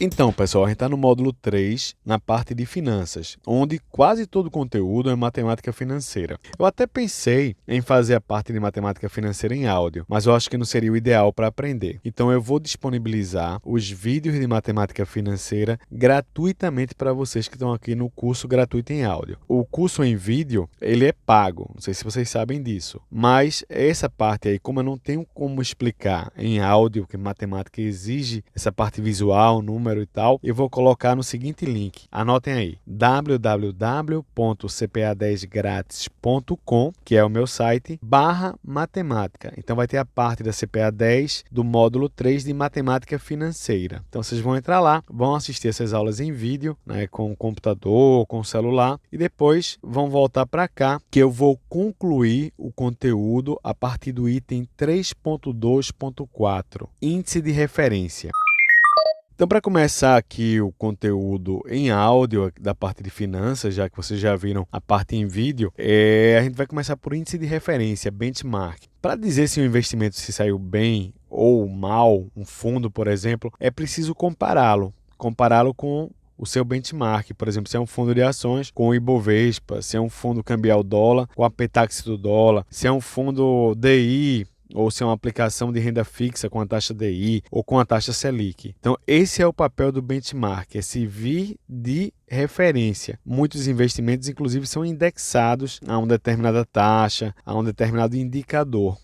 Então, pessoal, a gente está no módulo 3, na parte de finanças, onde quase todo o conteúdo é matemática financeira. Eu até pensei em fazer a parte de matemática financeira em áudio, mas eu acho que não seria o ideal para aprender. Então, eu vou disponibilizar os vídeos de matemática financeira gratuitamente para vocês que estão aqui no curso gratuito em áudio. O curso em vídeo, ele é pago, não sei se vocês sabem disso, mas essa parte aí, como eu não tenho como explicar em áudio, porque matemática exige essa parte visual, número e tal, eu vou colocar no seguinte link. Anotem aí: www.cpa10gratis.com, que é o meu site, /matemática. Então vai ter a parte da CPA 10 do módulo 3 de matemática financeira. Então vocês vão entrar lá, vão assistir essas aulas em vídeo, né, com o computador, com o celular, e depois vão voltar para cá, que eu vou concluir o conteúdo a partir do item 3.2.4, índice de referência. Então, para começar aqui o conteúdo em áudio da parte de finanças, já que vocês já viram a parte em vídeo, a gente vai começar por índice de referência, benchmark. Para dizer se o investimento se saiu bem ou mal, um fundo, por exemplo, é preciso compará-lo com o seu benchmark. Por exemplo, se é um fundo de ações com o Ibovespa, se é um fundo cambial dólar com a Petax do dólar, se é um fundo DI, ou se é uma aplicação de renda fixa com a taxa DI ou com a taxa Selic. Então, esse é o papel do benchmark, é servir de referência. Muitos investimentos, inclusive, são indexados a uma determinada taxa, a um determinado indicador.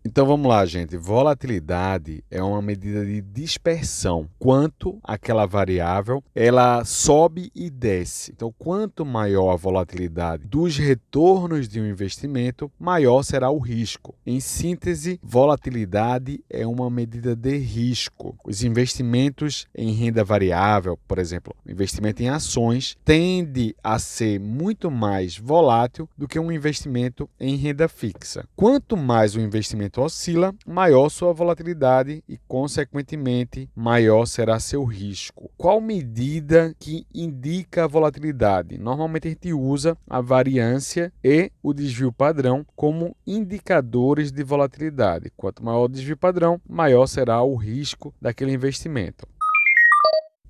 Então vamos lá, gente. Volatilidade é uma medida de dispersão. Quanto aquela variável ela sobe e desce. Então, quanto maior a volatilidade dos retornos de um investimento, maior será o risco. Em síntese, volatilidade é uma medida de risco. Os investimentos em renda variável, por exemplo, investimento em ações, tende a ser muito mais volátil do que um investimento em renda fixa. Quanto mais o investimento oscila, maior sua volatilidade e, consequentemente, maior será seu risco. Qual medida que indica a volatilidade? Normalmente a gente usa a variância e o desvio padrão como indicadores de volatilidade. Quanto maior o desvio padrão, maior será o risco daquele investimento.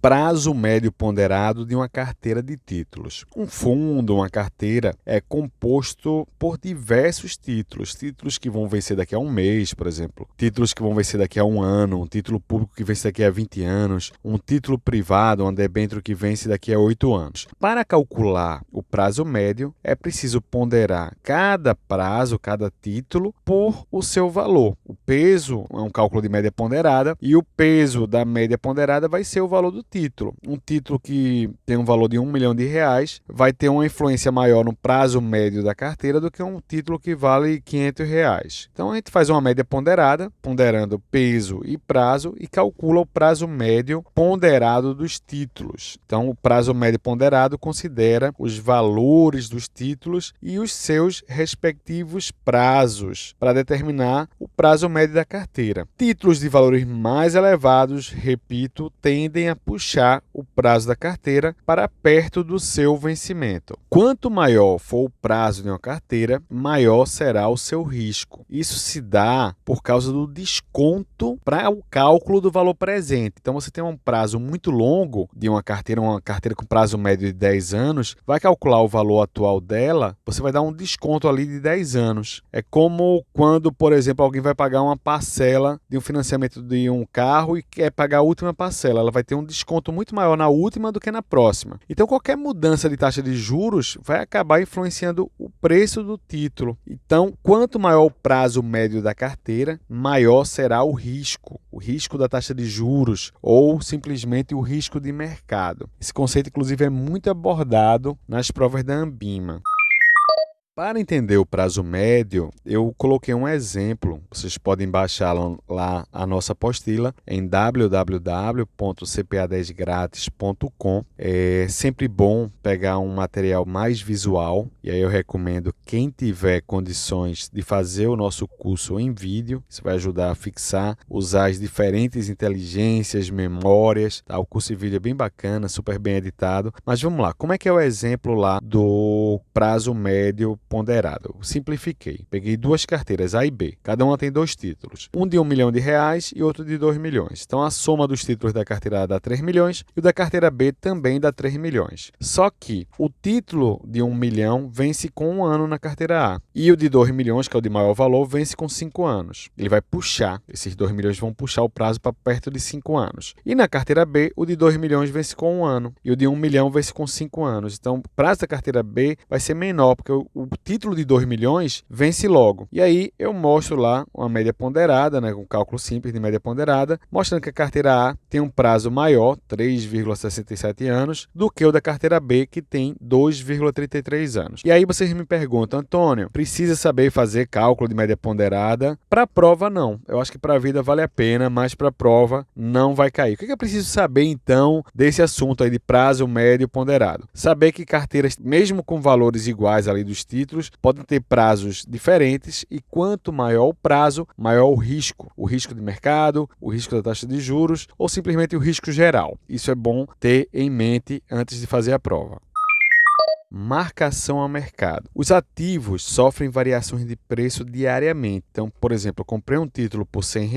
Prazo médio ponderado de uma carteira de títulos. Um fundo, uma carteira, é composto por diversos títulos. Títulos que vão vencer daqui a um mês, por exemplo. Títulos que vão vencer daqui a um ano. Um título público que vence daqui a 20 anos. Um título privado, um debênture que vence daqui a 8 anos. Para calcular o prazo médio, é preciso ponderar cada prazo, cada título, por o seu valor. O peso é um cálculo de média ponderada e o peso da média ponderada vai ser o valor do título. Um título que tem um valor de R$1 milhão vai ter uma influência maior no prazo médio da carteira do que um título que vale R$500. Então a gente faz uma média ponderada, ponderando peso e prazo, e calcula o prazo médio ponderado dos títulos. Então o prazo médio ponderado considera os valores dos títulos e os seus respectivos prazos para determinar o prazo médio da carteira. Títulos de valores mais elevados, repito, tendem a puxar o prazo da carteira para perto do seu vencimento. Quanto maior for o prazo de uma carteira, maior será o seu risco. Isso se dá por causa do desconto para o cálculo do valor presente. Então, você tem um prazo muito longo de uma carteira com prazo médio de 10 anos, vai calcular o valor atual dela, você vai dar um desconto ali de 10 anos. É como quando, por exemplo, alguém vai pagar uma parcela de um financiamento de um carro e quer pagar a última parcela. Ela vai ter um desconto muito maior na última do que na próxima. Então, qualquer mudança de taxa de juros vai acabar influenciando o preço do título. Então, quanto maior o prazo médio da carteira, maior será o risco da taxa de juros ou simplesmente o risco de mercado. Esse conceito, inclusive, é muito abordado nas provas da Anbima. Para entender o prazo médio, eu coloquei um exemplo. Vocês podem baixar lá a nossa apostila em www.cpa10gratis.com. É sempre bom pegar um material mais visual, e aí eu recomendo quem tiver condições de fazer o nosso curso em vídeo. Isso vai ajudar a fixar, usar as diferentes inteligências, memórias. Tá? O curso em vídeo é bem bacana, super bem editado. Mas vamos lá, como é que é o exemplo lá do prazo médio ponderada. Eu simplifiquei. Peguei duas carteiras, A e B. Cada uma tem dois títulos. Um de R$ 1 milhão e outro de 2 milhões. Então, a soma dos títulos da carteira A dá 3 milhões e o da carteira B também dá 3 milhões. Só que o título de 1 milhão vence com 1 ano na carteira A. E o de 2 milhões, que é o de maior valor, vence com 5 anos. Ele vai puxar, esses 2 milhões vão puxar o prazo para perto de 5 anos. E na carteira B, o de 2 milhões vence com 1 ano. E o de 1 milhão vence com 5 anos. Então, o prazo da carteira B vai ser menor, porque o título de 2 milhões vence logo. E aí, eu mostro lá uma média ponderada, né, um cálculo simples de média ponderada, mostrando que a carteira A tem um prazo maior, 3,67 anos, do que o da carteira B, que tem 2,33 anos. E aí vocês me perguntam, Antônio, precisa saber fazer cálculo de média ponderada? Para a prova, não. Eu acho que para a vida vale a pena, mas para a prova não vai cair. O que eu preciso saber, então, desse assunto aí de prazo médio ponderado? Saber que carteiras, mesmo com valores iguais ali dos títulos, podem ter prazos diferentes e quanto maior o prazo, maior o risco. O risco de mercado, o risco da taxa de juros ou simplesmente o risco geral. Isso é bom ter em mente antes de fazer a prova. Marcação a mercado. Os ativos sofrem variações de preço diariamente. Então, por exemplo, eu comprei um título por R$ 100,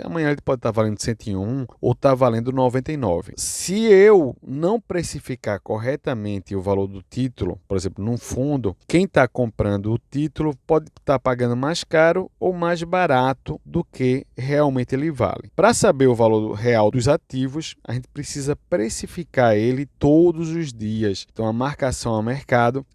amanhã ele pode estar valendo 101 ou estar valendo 99. Se eu não precificar corretamente o valor do título, por exemplo, num fundo, quem está comprando o título pode estar pagando mais caro ou mais barato do que realmente ele vale. Para saber o valor real dos ativos, a gente precisa precificar ele todos os dias. Então, a marcação a mercado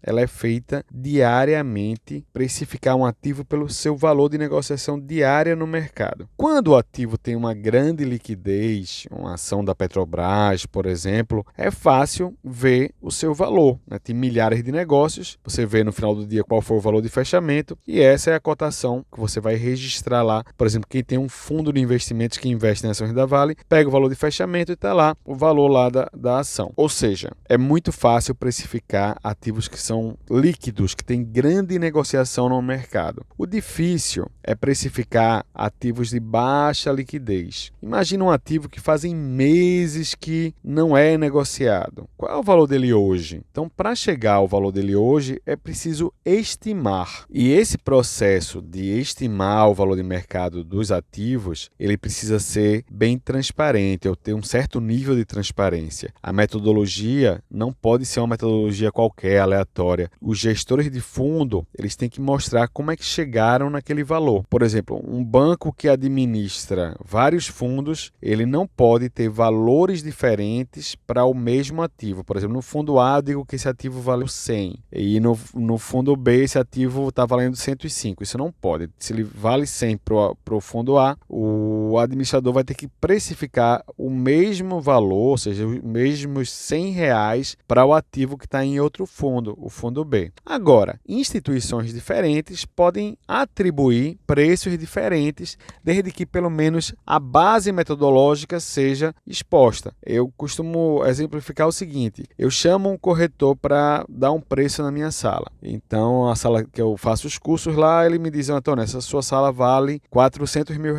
ela é feita diariamente, precificar um ativo pelo seu valor de negociação diária no mercado. Quando o ativo tem uma grande liquidez, uma ação da Petrobras, por exemplo, é fácil ver o seu valor, né? Tem milhares de negócios, você vê no final do dia qual foi o valor de fechamento e essa é a cotação que você vai registrar lá. Por exemplo, quem tem um fundo de investimentos que investe em ações da Vale, pega o valor de fechamento e está lá o valor lá da ação. Ou seja, é muito fácil precificar ativos que são líquidos, que têm grande negociação no mercado. O difícil é precificar ativos de baixa liquidez. Imagina um ativo que fazem meses que não é negociado. Qual é o valor dele hoje? Então, para chegar ao valor dele hoje, é preciso estimar. E esse processo de estimar o valor de mercado dos ativos, ele precisa ser bem transparente, ou ter um certo nível de transparência. A metodologia não pode ser uma metodologia qualquer, aleatória. Os gestores de fundo, eles têm que mostrar como é que chegaram naquele valor. Por exemplo, um banco que administra vários fundos, ele não pode ter valores diferentes para o mesmo ativo. Por exemplo, no fundo A, eu digo que esse ativo valeu 100 e no fundo B, esse ativo está valendo 105. Isso não pode. Se ele vale 100 para o fundo A, o administrador vai ter que precificar o mesmo valor, ou seja, os mesmos R$ 100 para o ativo que está em outro fundo, o fundo B. Agora, instituições diferentes podem atribuir preços diferentes, desde que pelo menos a base metodológica seja exposta. Eu costumo exemplificar o seguinte: eu chamo um corretor para dar um preço na minha sala. Então, a sala que eu faço os cursos lá, ele me diz: Antônio, essa sua sala vale R$ 400 mil.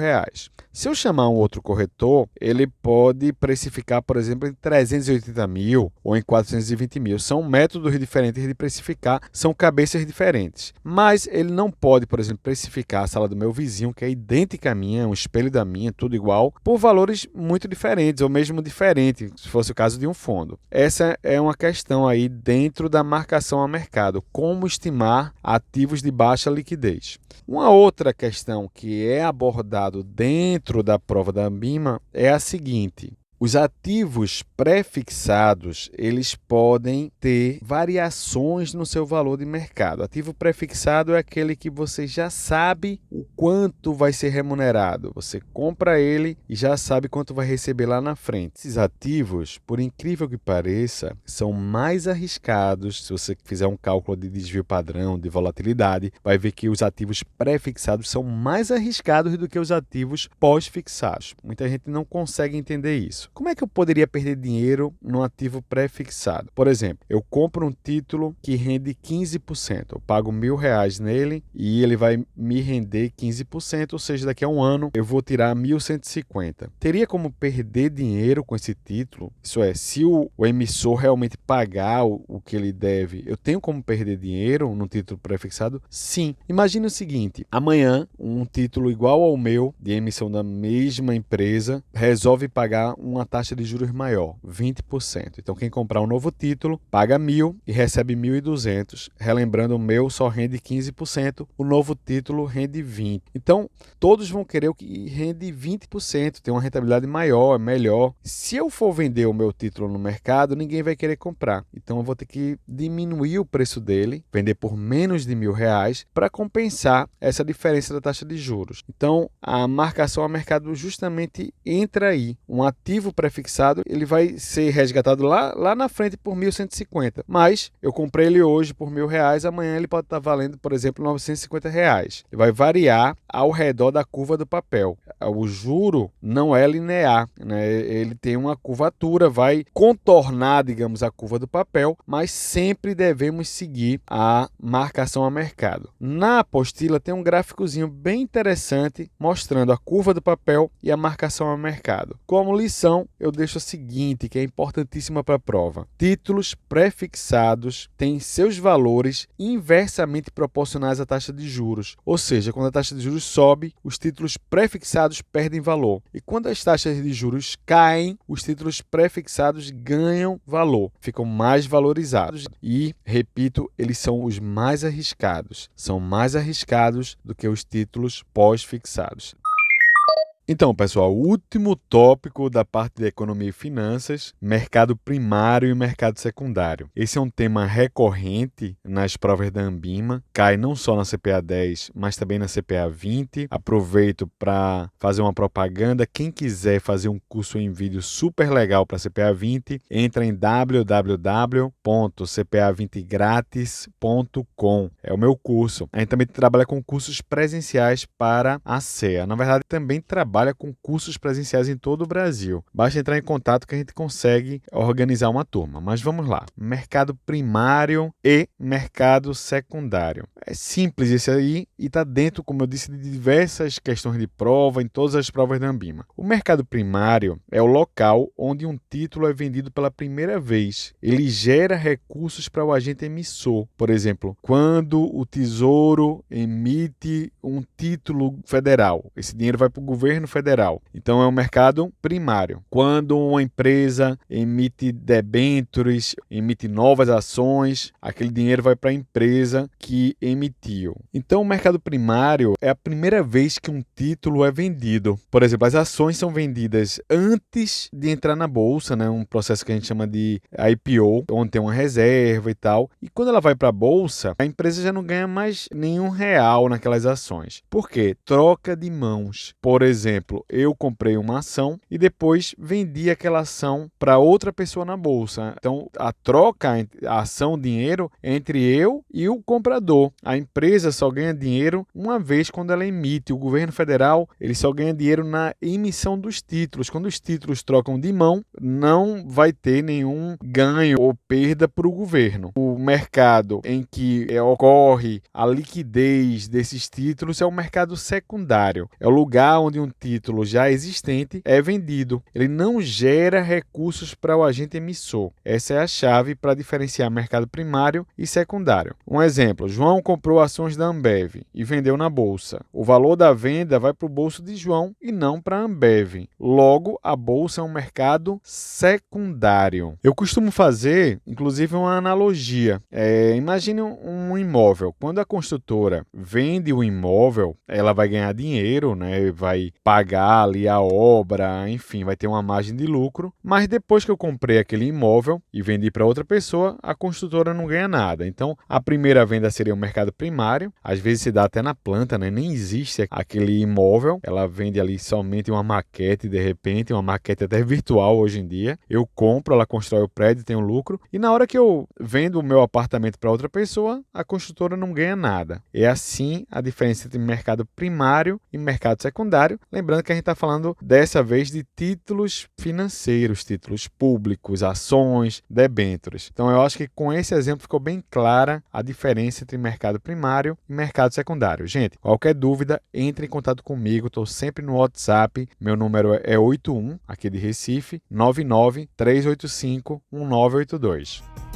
Se eu chamar um outro corretor, ele pode precificar, por exemplo, em 380 mil ou em 420 mil. São métodos diferentes de precificar, são cabeças diferentes. Mas ele não pode, por exemplo, precificar a sala do meu vizinho, que é idêntica à minha, um espelho da minha, tudo igual, por valores muito diferentes, ou mesmo diferentes, se fosse o caso de um fundo. Essa é uma questão aí dentro da marcação a mercado, como estimar ativos de baixa liquidez. Uma outra questão que é abordado dentro da prova da Ambima é a seguinte: os ativos pré-fixados, eles podem ter variações no seu valor de mercado. Ativo pré-fixado é aquele que você já sabe o quanto vai ser remunerado. Você compra ele e já sabe quanto vai receber lá na frente. Esses ativos, por incrível que pareça, são mais arriscados. Se você fizer um cálculo de desvio padrão, de volatilidade, vai ver que os ativos pré-fixados são mais arriscados do que os ativos pós-fixados. Muita gente não consegue entender isso. Como é que eu poderia perder dinheiro num ativo pré-fixado? Por exemplo, eu compro um título que rende 15%. Eu pago R$ 1.000 nele e ele vai me render 15%, ou seja, daqui a um ano eu vou tirar 1.150. Teria como perder dinheiro com esse título? Isso é, se o emissor realmente pagar o que ele deve, eu tenho como perder dinheiro no título pré-fixado? Sim. Imagine o seguinte, amanhã um título igual ao meu, de emissão da mesma empresa, resolve pagar uma taxa de juros maior, 20%. Então quem comprar um novo título paga 1.000 e recebe 1.200. Relembrando, o meu só rende 15%, o novo título rende 20%. Então todos vão querer o que rende 20%, tem uma rentabilidade maior, melhor. Se eu for vender o meu título no mercado, ninguém vai querer comprar. Então eu vou ter que diminuir o preço dele, vender por menos de R$ 1.000 para compensar essa diferença da taxa de juros. Então a marcação a mercado justamente entra aí. Um ativo pré-fixado, ele vai ser resgatado lá na frente por 1.150, mas eu comprei ele hoje por R$ 1.000, amanhã ele pode estar valendo, por exemplo, R$ 950. Ele vai variar ao redor da curva do papel. O juro não é linear, né? Ele tem uma curvatura, vai contornar, digamos, a curva do papel, mas sempre devemos seguir a marcação a mercado. Na apostila tem um gráficozinho bem interessante mostrando a curva do papel e a marcação a mercado. Como lição, eu deixo a seguinte, que é importantíssima para a prova. Títulos pré-fixados têm seus valores inversamente proporcionais à taxa de juros. Ou seja, quando a taxa de juros sobe, os títulos pré-fixados perdem valor. E quando as taxas de juros caem, os títulos pré-fixados ganham valor, ficam mais valorizados. E, repito, eles são os mais arriscados. São mais arriscados do que os títulos pós-fixados. Então, pessoal, o último tópico da parte de economia e finanças, mercado primário e mercado secundário. Esse é um tema recorrente nas provas da Anbima, cai não só na CPA 10, mas também na CPA 20. Aproveito para fazer uma propaganda. Quem quiser fazer um curso em vídeo super legal para CPA 20, entra em www.cpa20gratis.com. É o meu curso. A gente também trabalha com cursos presenciais para a CEA. Na verdade, também trabalha com cursos presenciais em todo o Brasil. Basta entrar em contato que a gente consegue organizar uma turma. Mas vamos lá. Mercado primário e mercado secundário. É simples esse aí e está dentro, como eu disse, de diversas questões de prova, em todas as provas da Anbima. O mercado primário é o local onde um título é vendido pela primeira vez. Ele gera recursos para o agente emissor. Por exemplo, quando o Tesouro emite um título federal, esse dinheiro vai para o governo federal. Então é um mercado primário. Quando uma empresa emite debêntures, emite novas ações, aquele dinheiro vai para a empresa que emitiu. Então o mercado primário é a primeira vez que um título é vendido. Por exemplo, as ações são vendidas antes de entrar na bolsa, né? Um processo que a gente chama de IPO, onde tem uma reserva e tal. E quando ela vai para a bolsa, a empresa já não ganha mais nenhum real naquelas ações. Por quê? Troca de mãos. Por exemplo, eu comprei uma ação e depois vendi aquela ação para outra pessoa na bolsa. Então, a troca, a ação, dinheiro entre eu e o comprador. A empresa só ganha dinheiro uma vez quando ela emite. O governo federal, ele só ganha dinheiro na emissão dos títulos. Quando os títulos trocam de mão, não vai ter nenhum ganho ou perda para o governo. O mercado em que ocorre a liquidez desses títulos é o mercado secundário. É o lugar onde um título já existente é vendido. Ele não gera recursos para o agente emissor. Essa é a chave para diferenciar mercado primário e secundário. Um exemplo, João comprou ações da Ambev e vendeu na bolsa. O valor da venda vai para o bolso de João e não para a Ambev. Logo, a bolsa é um mercado secundário. Eu costumo fazer, inclusive, uma analogia. Imagine um imóvel. Quando a construtora vende o imóvel, ela vai ganhar dinheiro, né? Vai pagar ali a obra, enfim, vai ter uma margem de lucro, mas depois que eu comprei aquele imóvel e vendi para outra pessoa, a construtora não ganha nada. Então, a primeira venda seria o mercado primário, às vezes se dá até na planta, né? Nem existe aquele imóvel, ela vende ali somente uma maquete, de repente, uma maquete até virtual hoje em dia. Eu compro, ela constrói o prédio, tem um lucro, e na hora que eu vendo o meu apartamento para outra pessoa, a construtora não ganha nada. É assim a diferença entre mercado primário e mercado secundário. Lembrando que a gente está falando dessa vez de títulos financeiros, títulos públicos, ações, debêntures. Então eu acho que com esse exemplo ficou bem clara a diferença entre mercado primário e mercado secundário. Gente, qualquer dúvida, entre em contato comigo, estou sempre no WhatsApp, meu número é 81, aqui de Recife, 99 385 1982.